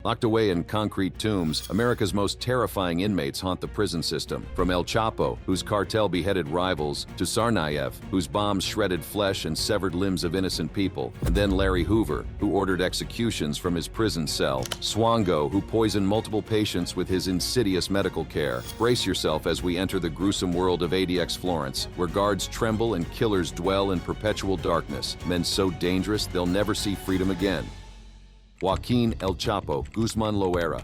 Locked away in concrete tombs, America's most terrifying inmates haunt the prison system. From El Chapo, whose cartel beheaded rivals, to Tsarnaev, whose bombs shredded flesh and severed limbs of innocent people, and then Larry Hoover, who ordered executions from his prison cell, Swango, who poisoned multiple patients with his insidious medical care. Brace yourself as we enter the gruesome world of ADX Florence, where guards tremble and killers dwell in perpetual darkness, men so dangerous they'll never see freedom again. Joaquin El Chapo Guzman Loera.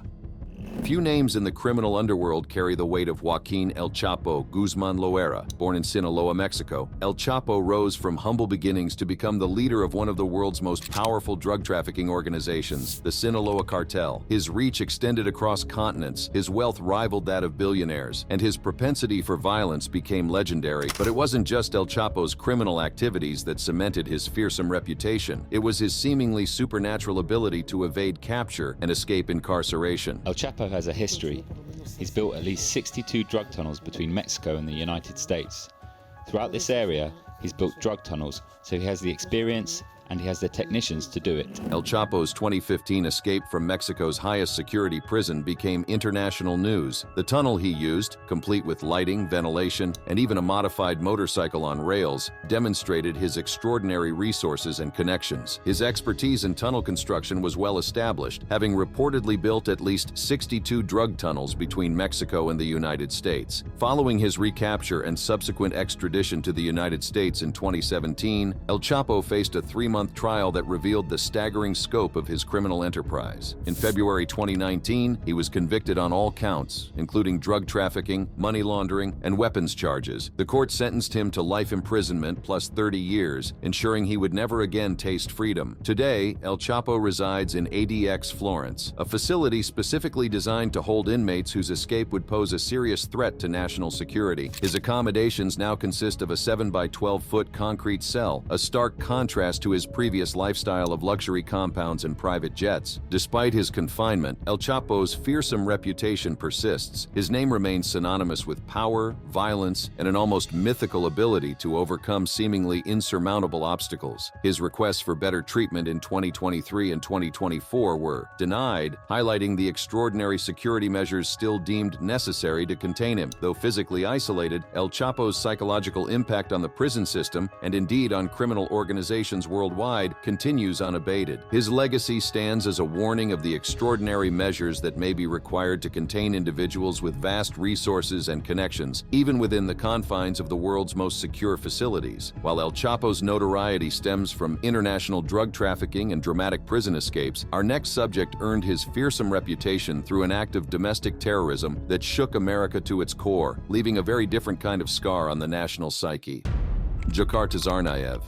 Few names in the criminal underworld carry the weight of Joaquin El Chapo Guzman Loera. Born in Sinaloa, Mexico, El Chapo rose from humble beginnings to become the leader of one of the world's most powerful drug trafficking organizations, the Sinaloa Cartel. His reach extended across continents, his wealth rivaled that of billionaires, and his propensity for violence became legendary. But it wasn't just El Chapo's criminal activities that cemented his fearsome reputation. It was his seemingly supernatural ability to evade capture and escape incarceration. El Chapo has a history. He's built at least 62 drug tunnels between Mexico and the United States. Throughout this area, he's built drug tunnels, so he has the experience and he has the technicians to do it. El Chapo's 2015 escape from Mexico's highest security prison became international news. The tunnel he used, complete with lighting, ventilation, and even a modified motorcycle on rails, demonstrated his extraordinary resources and connections. His expertise in tunnel construction was well established, having reportedly built at least 62 drug tunnels between Mexico and the United States. Following his recapture and subsequent extradition to the United States in 2017, El Chapo faced a 3-month trial that revealed the staggering scope of his criminal enterprise. In February 2019, he was convicted on all counts, including drug trafficking, money laundering, and weapons charges. The court sentenced him to life imprisonment plus 30 years, ensuring he would never again taste freedom. Today, El Chapo resides in ADX Florence, a facility specifically designed to hold inmates whose escape would pose a serious threat to national security. His accommodations now consist of a 7 by 12-foot concrete cell, a stark contrast to his previous lifestyle of luxury compounds and private jets. Despite his confinement, El Chapo's fearsome reputation persists. His name remains synonymous with power, violence, and an almost mythical ability to overcome seemingly insurmountable obstacles. His requests for better treatment in 2023 and 2024 were denied, highlighting the extraordinary security measures still deemed necessary to contain him. Though physically isolated, El Chapo's psychological impact on the prison system, and indeed on criminal organizations worldwide, continues unabated. His legacy stands as a warning of the extraordinary measures that may be required to contain individuals with vast resources and connections, even within the confines of the world's most secure facilities. While El Chapo's notoriety stems from international drug trafficking and dramatic prison escapes, our next subject earned his fearsome reputation through an act of domestic terrorism that shook America to its core, leaving a very different kind of scar on the national psyche. Dzhokhar Tsarnaev.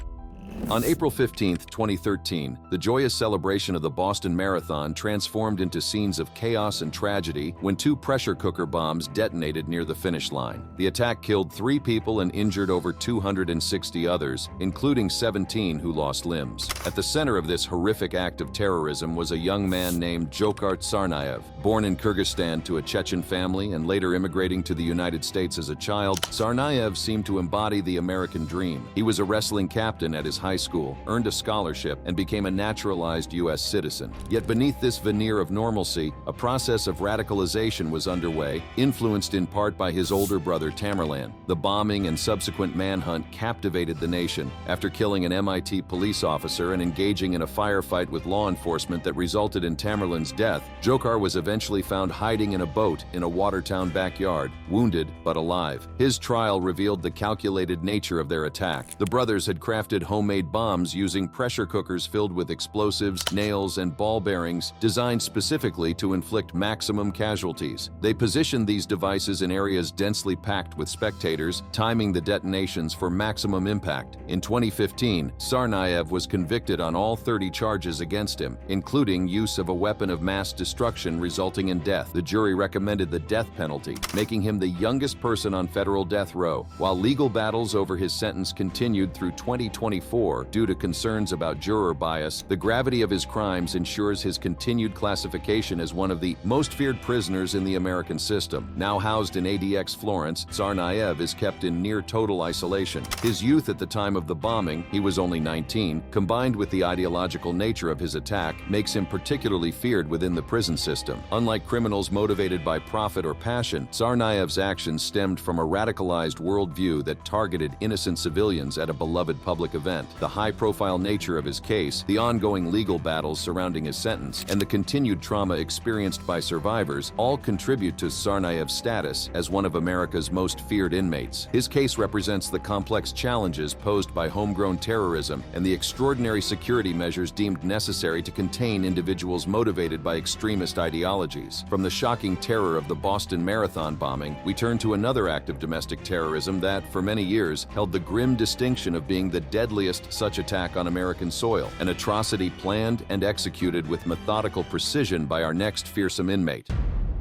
On April 15, 2013, the joyous celebration of the Boston Marathon transformed into scenes of chaos and tragedy when 2 pressure cooker bombs detonated near the finish line. The attack killed 3 people and injured over 260 others, including 17 who lost limbs. At the center of this horrific act of terrorism was a young man named Dzhokhar Tsarnaev. Born in Kyrgyzstan to a Chechen family and later immigrating to the United States as a child, Tsarnaev seemed to embody the American dream. He was a wrestling captain at his high school, earned a scholarship, and became a naturalized U.S. citizen. Yet beneath this veneer of normalcy, a process of radicalization was underway, influenced in part by his older brother Tamerlan. The bombing and subsequent manhunt captivated the nation. After killing an MIT police officer and engaging in a firefight with law enforcement that resulted in Tamerlan's death, Dzhokhar was eventually found hiding in a boat in a Watertown backyard, wounded but alive. His trial revealed the calculated nature of their attack. The brothers had crafted homemade bombs using pressure cookers filled with explosives, nails, and ball bearings designed specifically to inflict maximum casualties. They positioned these devices in areas densely packed with spectators, timing the detonations for maximum impact. In 2015, Tsarnaev was convicted on all 30 charges against him, including use of a weapon of mass destruction resulting in death. The jury recommended the death penalty, making him the youngest person on federal death row. While legal battles over his sentence continued through 2024, 2004. Due to concerns about juror bias, the gravity of his crimes ensures his continued classification as one of the most feared prisoners in the American system. Now housed in ADX Florence, Tsarnaev is kept in near total isolation. His youth at the time of the bombing, he was only 19, combined with the ideological nature of his attack, makes him particularly feared within the prison system. Unlike criminals motivated by profit or passion, Tsarnaev's actions stemmed from a radicalized worldview that targeted innocent civilians at a beloved public event. The high-profile nature of his case, the ongoing legal battles surrounding his sentence, and the continued trauma experienced by survivors all contribute to Tsarnaev's status as one of America's most feared inmates. His case represents the complex challenges posed by homegrown terrorism and the extraordinary security measures deemed necessary to contain individuals motivated by extremist ideologies. From the shocking terror of the Boston Marathon bombing, we turn to another act of domestic terrorism that, for many years, held the grim distinction of being the deadliest such attack on American soil, an atrocity planned and executed with methodical precision by our next fearsome inmate,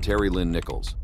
Terry Lynn Nichols.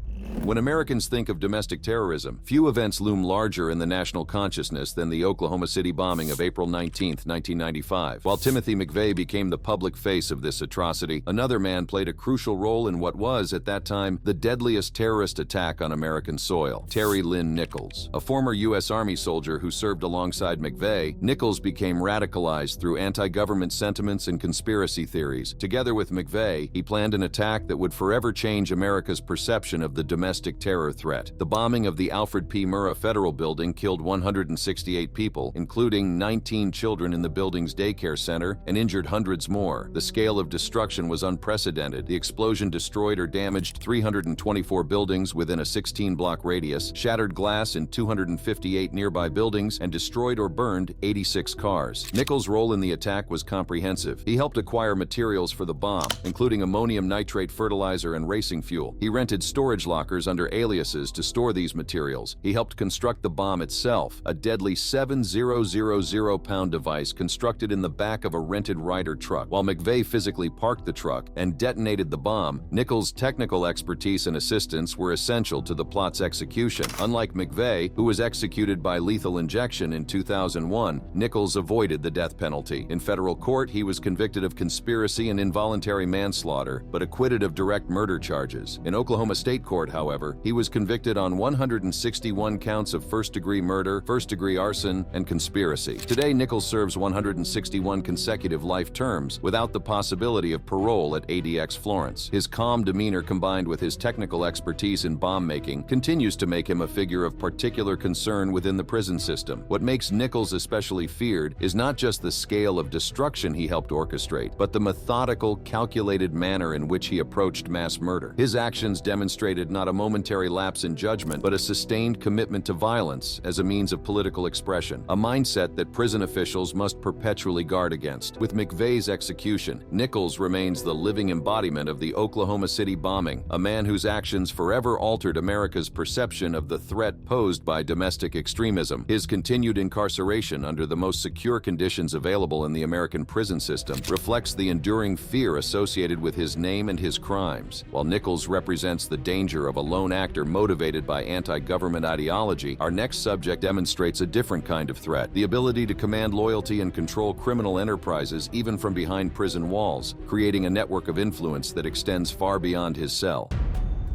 When Americans think of domestic terrorism, few events loom larger in the national consciousness than the Oklahoma City bombing of April 19, 1995. While Timothy McVeigh became the public face of this atrocity, another man played a crucial role in what was, at that time, the deadliest terrorist attack on American soil: Terry Lynn Nichols. A former U.S. Army soldier who served alongside McVeigh, Nichols became radicalized through anti-government sentiments and conspiracy theories. Together with McVeigh, he planned an attack that would forever change America's perception of the domestic terror threat. The bombing of the Alfred P. Murrah Federal Building killed 168 people, including 19 children in the building's daycare center, and injured hundreds more. The scale of destruction was unprecedented. The explosion destroyed or damaged 324 buildings within a 16-block radius, shattered glass in 258 nearby buildings, and destroyed or burned 86 cars. Nichols' role in the attack was comprehensive. He helped acquire materials for the bomb, including ammonium nitrate fertilizer and racing fuel. He rented storage lockers under aliases to store these materials. He helped construct the bomb itself, a deadly 7,000-pound device constructed in the back of a rented Ryder truck. While McVeigh physically parked the truck and detonated the bomb, Nichols' technical expertise and assistance were essential to the plot's execution. Unlike McVeigh, who was executed by lethal injection in 2001, Nichols avoided the death penalty. In federal court, he was convicted of conspiracy and involuntary manslaughter, but acquitted of direct murder charges. In Oklahoma State Court, however, he was convicted on 161 counts of first-degree murder, first-degree arson, and conspiracy. Today, Nichols serves 161 consecutive life terms without the possibility of parole at ADX Florence. His calm demeanor, combined with his technical expertise in bomb-making, continues to make him a figure of particular concern within the prison system. What makes Nichols especially feared is not just the scale of destruction he helped orchestrate, but the methodical, calculated manner in which he approached mass murder. His actions demonstrated not a momentary lapse in judgment, but a sustained commitment to violence as a means of political expression, a mindset that prison officials must perpetually guard against. With McVeigh's execution, Nichols remains the living embodiment of the Oklahoma City bombing, a man whose actions forever altered America's perception of the threat posed by domestic extremism. His continued incarceration under the most secure conditions available in the American prison system reflects the enduring fear associated with his name and his crimes. While Nichols represents the danger of a lone actor motivated by anti-government ideology, our next subject demonstrates a different kind of threat: the ability to command loyalty and control criminal enterprises even from behind prison walls, creating a network of influence that extends far beyond his cell.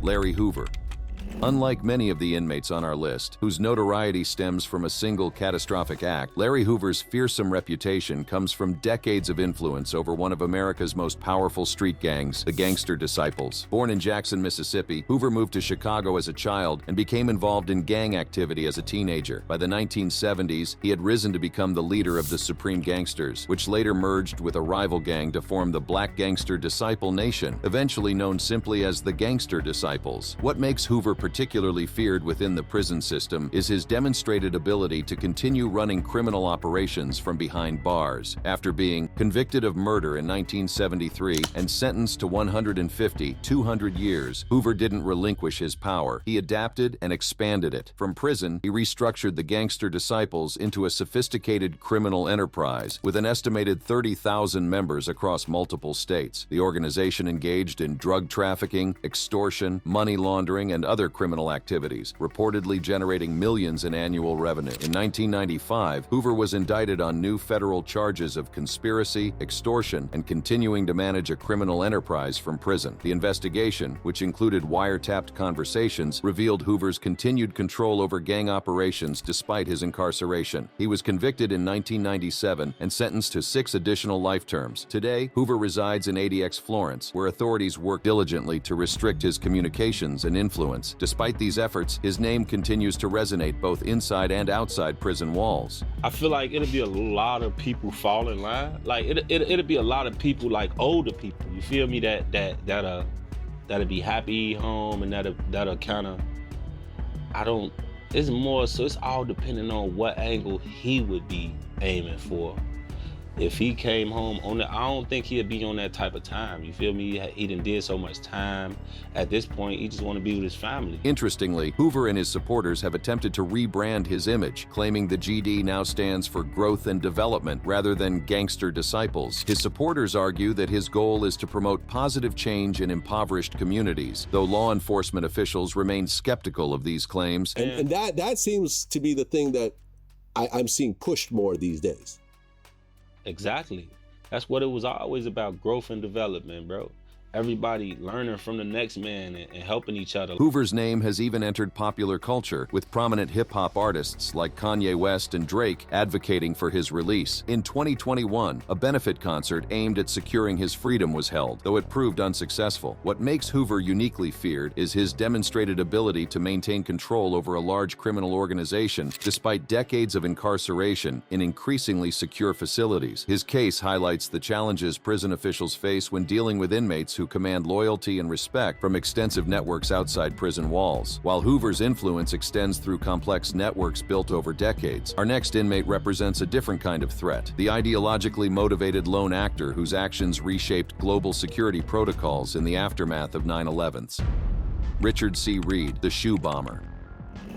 Larry Hoover. Unlike many of the inmates on our list, whose notoriety stems from a single catastrophic act, Larry Hoover's fearsome reputation comes from decades of influence over one of America's most powerful street gangs, the Gangster Disciples. Born in Jackson, Mississippi, Hoover moved to Chicago as a child and became involved in gang activity as a teenager. By the 1970s, he had risen to become the leader of the Supreme Gangsters, which later merged with a rival gang to form the Black Gangster Disciple Nation, eventually known simply as the Gangster Disciples. What makes Hoover particularly feared within the prison system is his demonstrated ability to continue running criminal operations from behind bars. After being convicted of murder in 1973 and sentenced to 200 years, Hoover didn't relinquish his power. He adapted and expanded it. From prison, he restructured the Gangster Disciples into a sophisticated criminal enterprise with an estimated 30,000 members across multiple states. The organization engaged in drug trafficking, extortion, money laundering, and other criminal activities, reportedly generating millions in annual revenue. In 1995, Hoover was indicted on new federal charges of conspiracy, extortion, and continuing to manage a criminal enterprise from prison. The investigation, which included wiretapped conversations, revealed Hoover's continued control over gang operations despite his incarceration. He was convicted in 1997 and sentenced to 6 additional life terms. Today, Hoover resides in ADX Florence, where authorities work diligently to restrict his communications and influence. Despite these efforts, his name continues to resonate both inside and outside prison walls. I feel like it'll be a lot of people fall in line. Like it'll be a lot of people, like older people. You feel me? That'll be happy home, and that'll kind of, it's more so, it's all depending on what angle he would be aiming for. If he came home on that, I don't think he'd be on that type of time. You feel me? He done did so much time. At this point, he just want to be with his family. Interestingly, Hoover and his supporters have attempted to rebrand his image, claiming the GD now stands for growth and development rather than gangster disciples. His supporters argue that his goal is to promote positive change in impoverished communities, though law enforcement officials remain skeptical of these claims. And that seems to be the thing that I'm seeing pushed more these days. Exactly. That's what it was always about, growth and development, bro. Everybody learning from the next man and helping each other. Hoover's name has even entered popular culture, with prominent hip-hop artists like Kanye West and Drake advocating for his release. In 2021, a benefit concert aimed at securing his freedom was held, though it proved unsuccessful. What makes Hoover uniquely feared is his demonstrated ability to maintain control over a large criminal organization despite decades of incarceration in increasingly secure facilities. His case highlights the challenges prison officials face when dealing with inmates who command loyalty and respect from extensive networks outside prison walls. While Hoover's influence extends through complex networks built over decades, our next inmate represents a different kind of threat, the ideologically motivated lone actor whose actions reshaped global security protocols in the aftermath of 9/11. Richard C. Reed, the shoe bomber.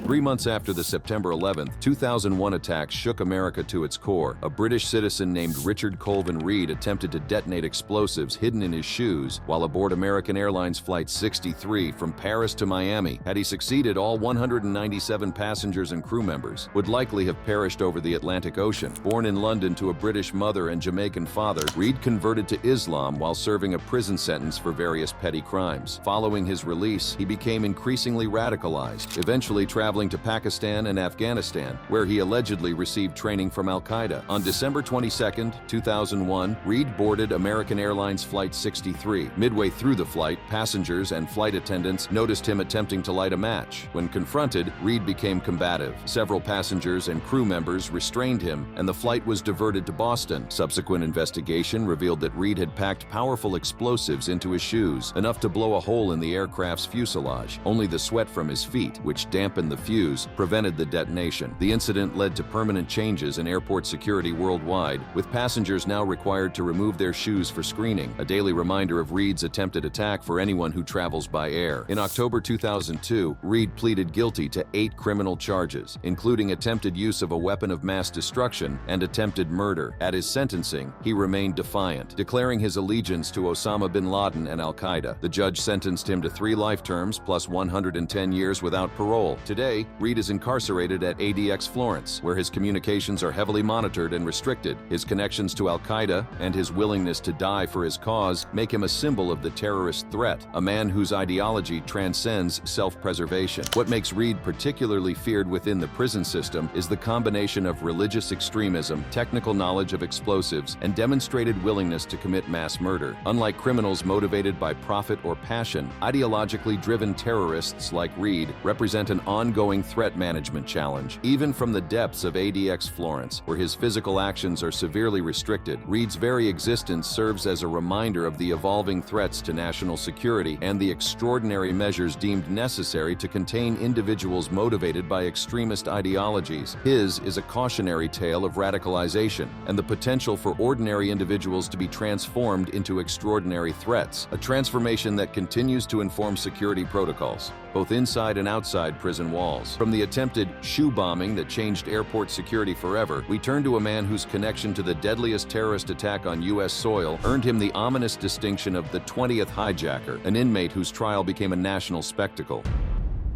3 months after the September 11, 2001 attack shook America to its core, a British citizen named Richard Colvin Reed attempted to detonate explosives hidden in his shoes while aboard American Airlines Flight 63 from Paris to Miami. Had he succeeded, all 197 passengers and crew members would likely have perished over the Atlantic Ocean. Born in London to a British mother and Jamaican father, Reed converted to Islam while serving a prison sentence for various petty crimes. Following his release, he became increasingly radicalized, eventually traveling to Pakistan and Afghanistan, where he allegedly received training from Al-Qaeda. On December 22, 2001, Reed boarded American Airlines Flight 63. Midway through the flight, passengers and flight attendants noticed him attempting to light a match. When confronted, Reed became combative. Several passengers and crew members restrained him, and the flight was diverted to Boston. Subsequent investigation revealed that Reed had packed powerful explosives into his shoes, enough to blow a hole in the aircraft's fuselage. Only the sweat from his feet, which dampened the fuse, prevented the detonation. The incident led to permanent changes in airport security worldwide, with passengers now required to remove their shoes for screening, a daily reminder of Reed's attempted attack for anyone who travels by air. In October 2002, Reed pleaded guilty to 8 criminal charges, including attempted use of a weapon of mass destruction and attempted murder. At his sentencing, he remained defiant, declaring his allegiance to Osama bin Laden and Al-Qaeda. The judge sentenced him to 3 life terms plus 110 years without parole. Today, Reed is incarcerated at ADX Florence, where his communications are heavily monitored and restricted. His connections to Al-Qaeda and his willingness to die for his cause make him a symbol of the terrorist threat, a man whose ideology transcends self-preservation. What makes Reed particularly feared within the prison system is the combination of religious extremism, technical knowledge of explosives, and demonstrated willingness to commit mass murder. Unlike criminals motivated by profit or passion, ideologically driven terrorists like Reed represent an ongoing threat management challenge. Even from the depths of ADX Florence, where his physical actions are severely restricted, Reed's very existence serves as a reminder of the evolving threats to national security and the extraordinary measures deemed necessary to contain individuals motivated by extremist ideologies. His is a cautionary tale of radicalization and the potential for ordinary individuals to be transformed into extraordinary threats, a transformation that continues to inform security protocols, both inside and outside prison walls. From the attempted shoe bombing that changed airport security forever, we turn to a man whose connection to the deadliest terrorist attack on U.S. soil earned him the ominous distinction of the 20th hijacker, an inmate whose trial became a national spectacle.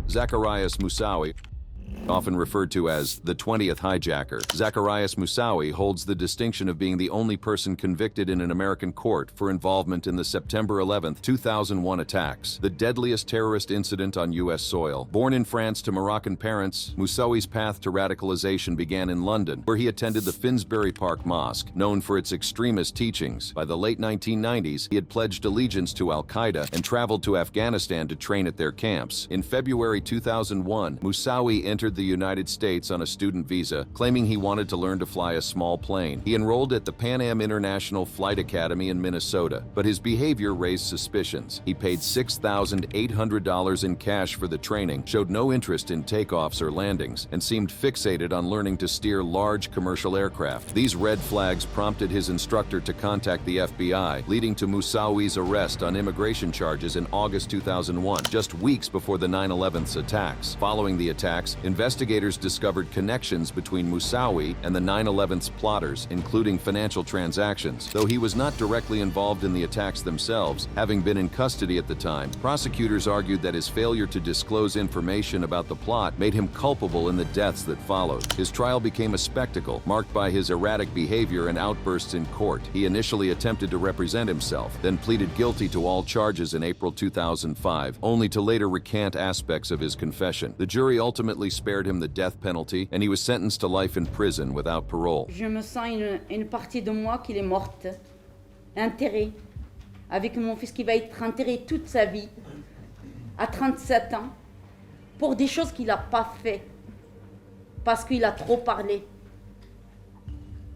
Zacarias Moussaoui, often referred to as the 20th hijacker. Zacarias Moussaoui holds the distinction of being the only person convicted in an American court for involvement in the September 11, 2001 attacks, the deadliest terrorist incident on U.S. soil. Born in France to Moroccan parents, Moussaoui's path to radicalization began in London, where he attended the Finsbury Park Mosque, known for its extremist teachings. By the late 1990s, he had pledged allegiance to al-Qaeda and traveled to Afghanistan to train at their camps. In February 2001, Moussaoui entered the United States on a student visa, claiming he wanted to learn to fly a small plane. He enrolled at the Pan Am International Flight Academy in Minnesota, but his behavior raised suspicions. He paid $6,800 in cash for the training, showed no interest in takeoffs or landings, and seemed fixated on learning to steer large commercial aircraft. These red flags prompted his instructor to contact the FBI, leading to Moussaoui's arrest on immigration charges in August 2001, just weeks before the 9/11's attacks. Following the attacks, investigators discovered connections between Moussaoui and the 9/11's plotters, including financial transactions. Though he was not directly involved in the attacks themselves, having been in custody at the time, prosecutors argued that his failure to disclose information about the plot made him culpable in the deaths that followed. His trial became a spectacle, marked by his erratic behavior and outbursts in court. He initially attempted to represent himself, then pleaded guilty to all charges in April 2005, only to later recant aspects of his confession. The jury ultimately spared him the death penalty, and he was sentenced to life in prison without parole. Je me sens une partie de moi qui est morte, enterrée, avec mon fils qui va être enterré toute sa vie, à 37 ans, pour des choses qu'il n'a pas fait, parce qu'il a trop parlé.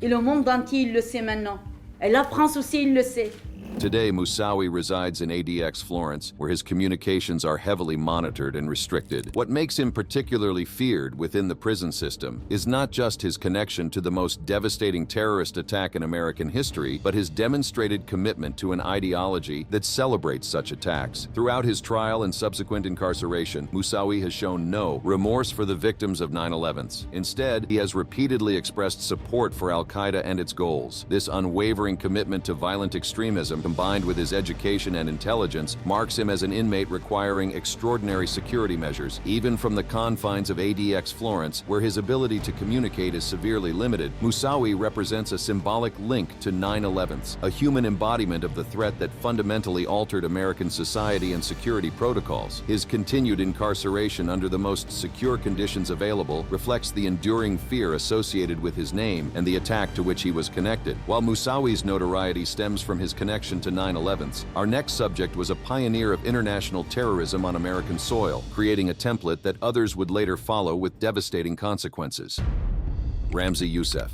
Et le monde entier, il le sait maintenant. Et la France aussi, il le sait. Today, Moussaoui resides in ADX Florence, where his communications are heavily monitored and restricted. What makes him particularly feared within the prison system is not just his connection to the most devastating terrorist attack in American history, but his demonstrated commitment to an ideology that celebrates such attacks. Throughout his trial and subsequent incarceration, Moussaoui has shown no remorse for the victims of 9/11's. Instead, he has repeatedly expressed support for al-Qaeda and its goals. This unwavering commitment to violent extremism, combined with his education and intelligence, marks him as an inmate requiring extraordinary security measures, even from the confines of ADX Florence, where his ability to communicate is severely limited. Moussaoui represents a symbolic link to 9/11's, a human embodiment of the threat that fundamentally altered American society and security protocols. His continued incarceration under the most secure conditions available reflects the enduring fear associated with his name and the attack to which he was connected. While Moussaoui's notoriety stems from his connection to 9/11's, our next subject was a pioneer of international terrorism on American soil, creating a template that others would later follow with devastating consequences. Ramzi Youssef.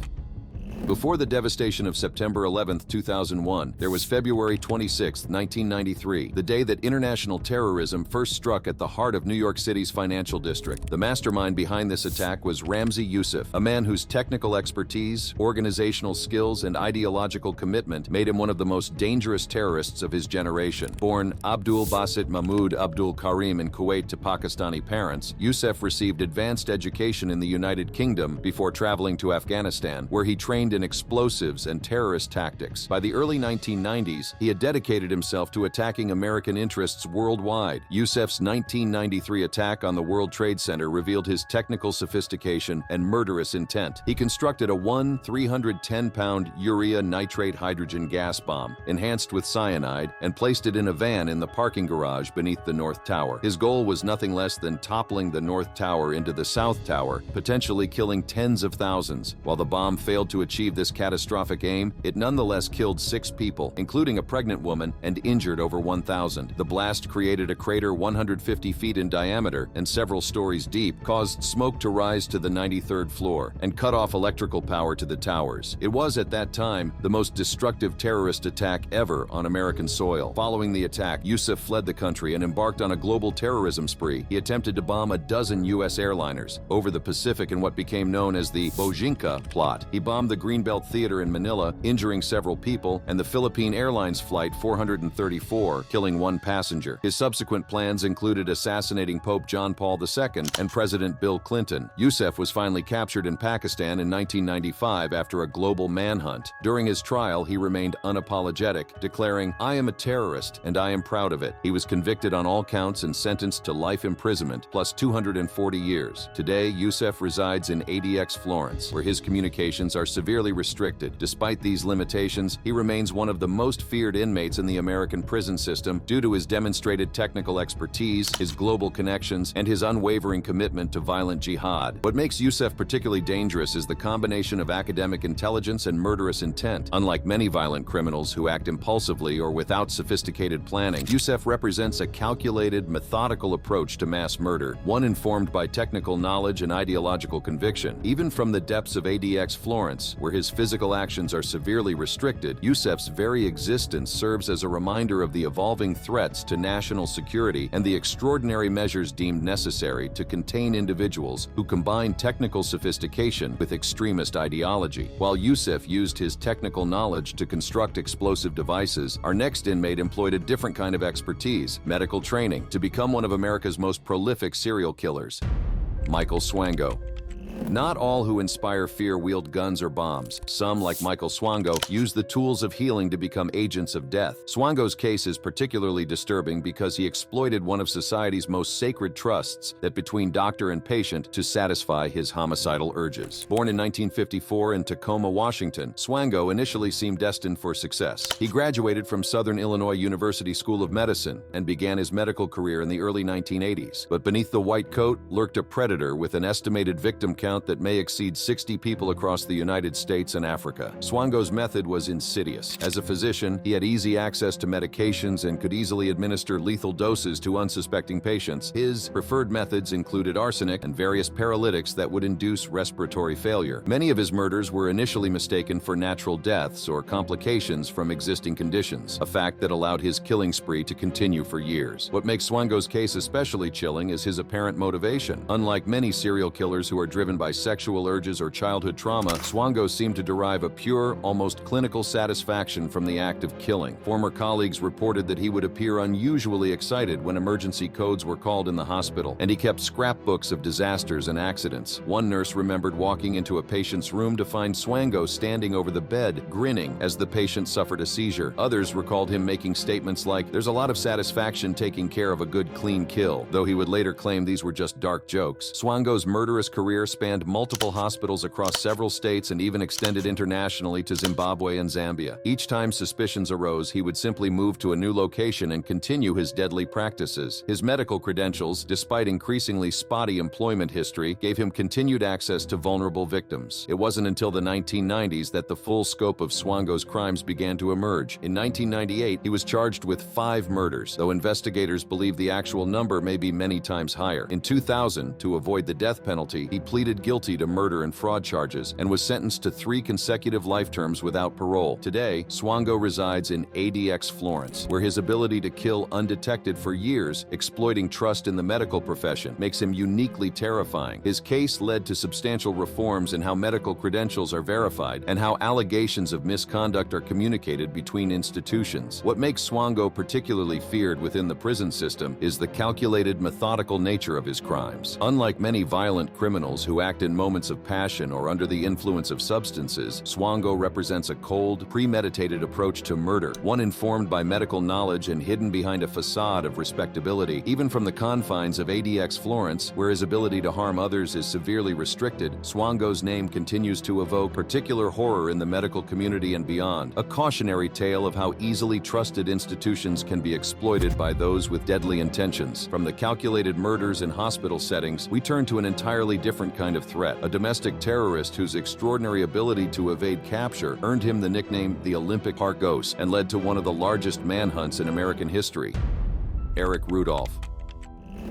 Before the devastation of September 11, 2001, there was February 26, 1993, the day that international terrorism first struck at the heart of New York City's financial district. The mastermind behind this attack was Ramzi Youssef, a man whose technical expertise, organizational skills, and ideological commitment made him one of the most dangerous terrorists of his generation. Born Abdul Basit Mahmoud Abdul Karim in Kuwait to Pakistani parents, Youssef received advanced education in the United Kingdom before traveling to Afghanistan, where he trained in explosives and terrorist tactics. By the early 1990s, he had dedicated himself to attacking American interests worldwide. Youssef's 1993 attack on the World Trade Center revealed his technical sophistication and murderous intent. He constructed a 310-pound urea nitrate hydrogen gas bomb, enhanced with cyanide, and placed it in a van in the parking garage beneath the North Tower. His goal was nothing less than toppling the North Tower into the South Tower, potentially killing tens of thousands. While the bomb failed to achieve this catastrophic aim, it nonetheless killed 6 people, including a pregnant woman, and injured over 1,000. The blast created a crater 150 feet in diameter and several stories deep, caused smoke to rise to the 93rd floor, and cut off electrical power to the towers. It was, at that time, the most destructive terrorist attack ever on American soil. Following the attack, Youssef fled the country and embarked on a global terrorism spree. He attempted to bomb a dozen U.S. airliners over the Pacific in what became known as the Bojinka plot. He bombed the Green Greenbelt Theater in Manila, injuring several people, and the Philippine Airlines Flight 434, killing one passenger. His subsequent plans included assassinating Pope John Paul II and President Bill Clinton. Yusef was finally captured in Pakistan in 1995 after a global manhunt. During his trial, he remained unapologetic, declaring, "I am a terrorist, and I am proud of it." He was convicted on all counts and sentenced to life imprisonment, plus 240 years. Today, Yusef resides in ADX Florence, where his communications are severely restricted. Despite these limitations, he remains one of the most feared inmates in the American prison system due to his demonstrated technical expertise, his global connections, and his unwavering commitment to violent jihad. What makes Yusef particularly dangerous is the combination of academic intelligence and murderous intent. Unlike many violent criminals who act impulsively or without sophisticated planning, Yusef represents a calculated, methodical approach to mass murder, one informed by technical knowledge and ideological conviction. Even from the depths of ADX Florence, where his physical actions are severely restricted, Yusef's very existence serves as a reminder of the evolving threats to national security and the extraordinary measures deemed necessary to contain individuals who combine technical sophistication with extremist ideology. While Yusef used his technical knowledge to construct explosive devices, our next inmate employed a different kind of expertise, medical training, to become one of America's most prolific serial killers, Michael Swango. Not all who inspire fear wield guns or bombs. Some, like Michael Swango, use the tools of healing to become agents of death. Swango's case is particularly disturbing because he exploited one of society's most sacred trusts, that between doctor and patient, to satisfy his homicidal urges. Born in 1954 in Tacoma, Washington, Swango initially seemed destined for success. He graduated from Southern Illinois University School of Medicine and began his medical career in the early 1980s. But beneath the white coat lurked a predator with an estimated victim count that may exceed 60 people across the United States and Africa. Swango's method was insidious. As a physician, he had easy access to medications and could easily administer lethal doses to unsuspecting patients. His preferred methods included arsenic and various paralytics that would induce respiratory failure. Many of his murders were initially mistaken for natural deaths or complications from existing conditions, a fact that allowed his killing spree to continue for years. What makes Swango's case especially chilling is his apparent motivation. Unlike many serial killers who are driven by sexual urges or childhood trauma, Swango seemed to derive a pure, almost clinical satisfaction from the act of killing. Former colleagues reported that he would appear unusually excited when emergency codes were called in the hospital, and he kept scrapbooks of disasters and accidents. One nurse remembered walking into a patient's room to find Swango standing over the bed, grinning as the patient suffered a seizure. Others recalled him making statements like, "There's a lot of satisfaction taking care of a good, clean kill," though he would later claim these were just dark jokes. Swango's murderous career spanned multiple hospitals across several states and even extended internationally to Zimbabwe and Zambia. Each time suspicions arose, he would simply move to a new location and continue his deadly practices. His medical credentials, despite increasingly spotty employment history, gave him continued access to vulnerable victims. It wasn't until the 1990s that the full scope of Swango's crimes began to emerge. In 1998, he was charged with 5 murders, though investigators believe the actual number may be many times higher. In 2000, to avoid the death penalty, he pleaded guilty to murder and fraud charges and was sentenced to 3 consecutive life terms without parole. Today, Swango resides in ADX Florence, where his ability to kill undetected for years, exploiting trust in the medical profession, makes him uniquely terrifying. His case led to substantial reforms in how medical credentials are verified and how allegations of misconduct are communicated between institutions. What makes Swango particularly feared within the prison system is the calculated, methodical nature of his crimes. Unlike many violent criminals who act in moments of passion or under the influence of substances, Swango represents a cold, premeditated approach to murder, one informed by medical knowledge and hidden behind a facade of respectability. Even from the confines of ADX Florence, where his ability to harm others is severely restricted, Swango's name continues to evoke particular horror in the medical community and beyond, a cautionary tale of how easily trusted institutions can be exploited by those with deadly intentions. From the calculated murders in hospital settings, we turn to an entirely different kind of threat, a domestic terrorist whose extraordinary ability to evade capture earned him the nickname the Olympic Park Ghost and led to one of the largest manhunts in American history. Eric Rudolph.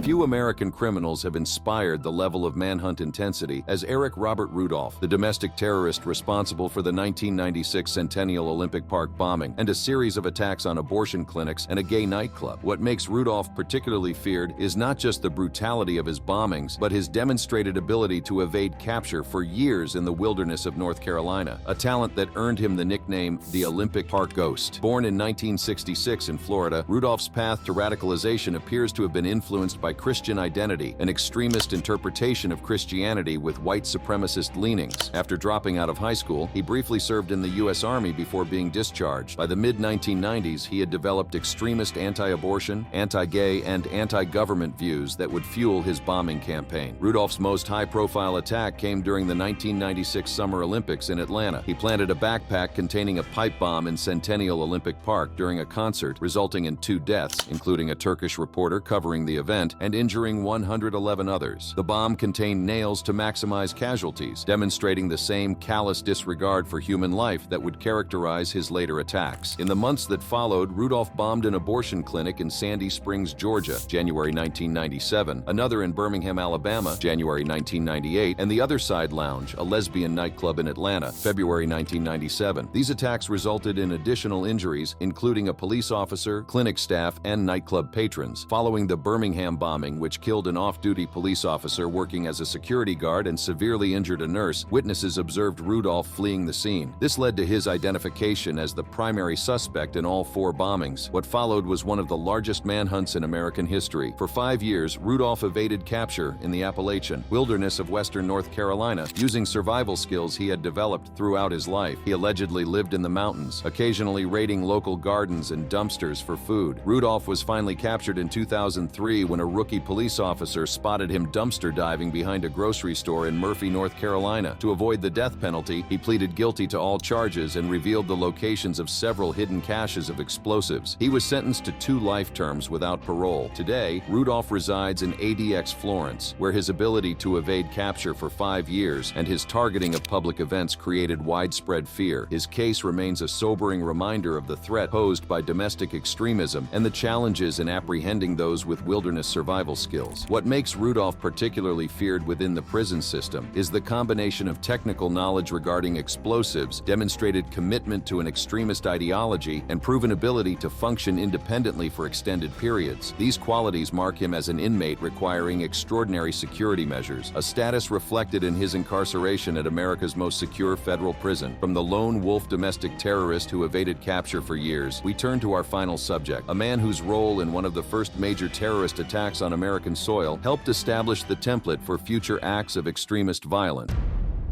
Few American criminals have inspired the level of manhunt intensity as Eric Robert Rudolph, the domestic terrorist responsible for the 1996 Centennial Olympic Park bombing and a series of attacks on abortion clinics and a gay nightclub. What makes Rudolph particularly feared is not just the brutality of his bombings, but his demonstrated ability to evade capture for years in the wilderness of North Carolina, a talent that earned him the nickname the Olympic Park Ghost. Born in 1966 in Florida, Rudolph's path to radicalization appears to have been influenced by Christian identity, an extremist interpretation of Christianity with white supremacist leanings. After dropping out of high school, he briefly served in the U.S. Army before being discharged. By the mid-1990s, he had developed extremist anti-abortion, anti-gay, and anti-government views that would fuel his bombing campaign. Rudolph's most high-profile attack came during the 1996 Summer Olympics in Atlanta. He planted a backpack containing a pipe bomb in Centennial Olympic Park during a concert, resulting in 2 deaths, including a Turkish reporter covering the event, and injuring 111 others. The bomb contained nails to maximize casualties, demonstrating the same callous disregard for human life that would characterize his later attacks. In the months that followed, Rudolph bombed an abortion clinic in Sandy Springs, Georgia, January 1997, another in Birmingham, Alabama, January 1998, and the Other Side Lounge, a lesbian nightclub in Atlanta, February 1997. These attacks resulted in additional injuries, including a police officer, clinic staff, and nightclub patrons. Following the Birmingham bombing, which killed an off-duty police officer working as a security guard and severely injured a nurse, witnesses observed Rudolph fleeing the scene. This led to his identification as the primary suspect in all 4 bombings. What followed was one of the largest manhunts in American history. For 5 years, Rudolph evaded capture in the Appalachian wilderness of western North Carolina, using survival skills he had developed throughout his life. He allegedly lived in the mountains, occasionally raiding local gardens and dumpsters for food. Rudolph was finally captured in 2003 when a rookie police officer spotted him dumpster diving behind a grocery store in Murphy, North Carolina. To avoid the death penalty, he pleaded guilty to all charges and revealed the locations of several hidden caches of explosives. He was sentenced to 2 life terms without parole. Today, Rudolph resides in ADX Florence, where his ability to evade capture for 5 years and his targeting of public events created widespread fear. His case remains a sobering reminder of the threat posed by domestic extremism and the challenges in apprehending those with wilderness survival skills. What makes Rudolph particularly feared within the prison system is the combination of technical knowledge regarding explosives, demonstrated commitment to an extremist ideology, and proven ability to function independently for extended periods. These qualities mark him as an inmate requiring extraordinary security measures, a status reflected in his incarceration at America's most secure federal prison. From the lone wolf domestic terrorist who evaded capture for years, we turn to our final subject, a man whose role in one of the first major terrorist attacks on American soil helped establish the template for future acts of extremist violence: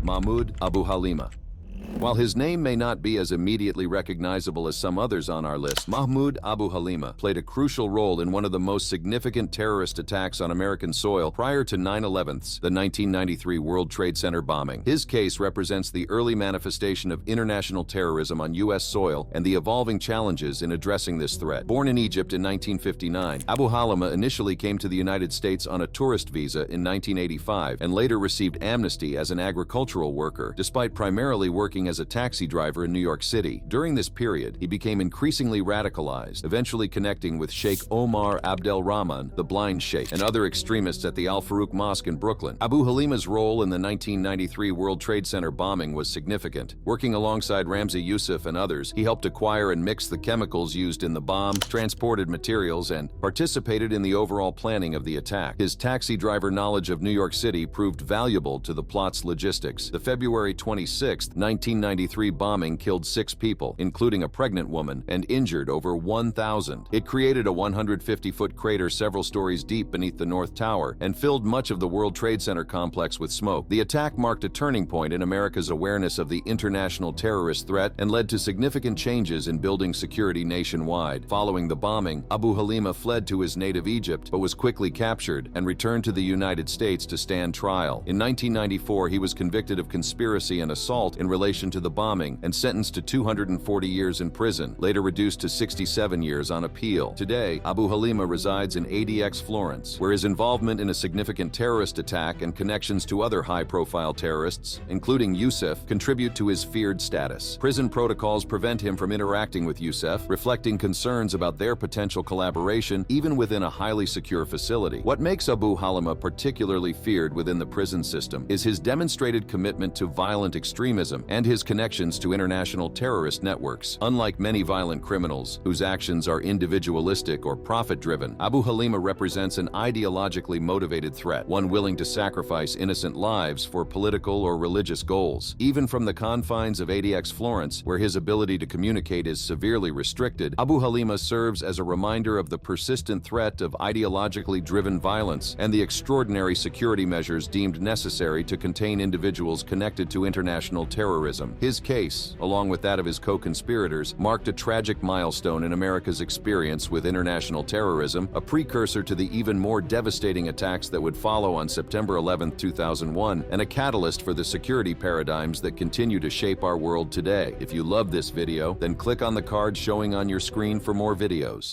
Mahmoud Abu Halima. While his name may not be as immediately recognizable as some others on our list, Mahmoud Abu Halima played a crucial role in one of the most significant terrorist attacks on American soil prior to 9/11's, the 1993 World Trade Center bombing. His case represents the early manifestation of international terrorism on U.S. soil and the evolving challenges in addressing this threat. Born in Egypt in 1959, Abu Halima initially came to the United States on a tourist visa in 1985 and later received amnesty as an agricultural worker, despite primarily working as a taxi driver in New York City. During this period, he became increasingly radicalized, eventually connecting with Sheikh Omar Abdel Rahman, the Blind Sheikh, and other extremists at the Al Farouk Mosque in Brooklyn. Abu Halima's role in the 1993 World Trade Center bombing was significant. Working alongside Ramzi Youssef and others, he helped acquire and mix the chemicals used in the bomb, transported materials, and participated in the overall planning of the attack. His taxi driver knowledge of New York City proved valuable to the plot's logistics. The February 26, 1993 bombing killed 6 people, including a pregnant woman, and injured over 1,000. It created a 150-foot crater several stories deep beneath the North Tower and filled much of the World Trade Center complex with smoke. The attack marked a turning point in America's awareness of the international terrorist threat and led to significant changes in building security nationwide. Following the bombing, Abu Halima fled to his native Egypt but was quickly captured and returned to the United States to stand trial. In 1994, he was convicted of conspiracy and assault in relation to the bombing and sentenced to 240 years in prison, later reduced to 67 years on appeal. Today, Abu Halima resides in ADX Florence, where his involvement in a significant terrorist attack and connections to other high-profile terrorists, including Youssef, contribute to his feared status. Prison protocols prevent him from interacting with Youssef, reflecting concerns about their potential collaboration even within a highly secure facility. What makes Abu Halima particularly feared within the prison system is his demonstrated commitment to violent extremism and his connections to international terrorist networks. Unlike many violent criminals, whose actions are individualistic or profit-driven, Abu Halima represents an ideologically motivated threat, one willing to sacrifice innocent lives for political or religious goals. Even from the confines of ADX Florence, where his ability to communicate is severely restricted, Abu Halima serves as a reminder of the persistent threat of ideologically driven violence and the extraordinary security measures deemed necessary to contain individuals connected to international terrorism. His case, along with that of his co-conspirators, marked a tragic milestone in America's experience with international terrorism, a precursor to the even more devastating attacks that would follow on September 11, 2001, and a catalyst for the security paradigms that continue to shape our world today. If you love this video, then click on the card showing on your screen for more videos.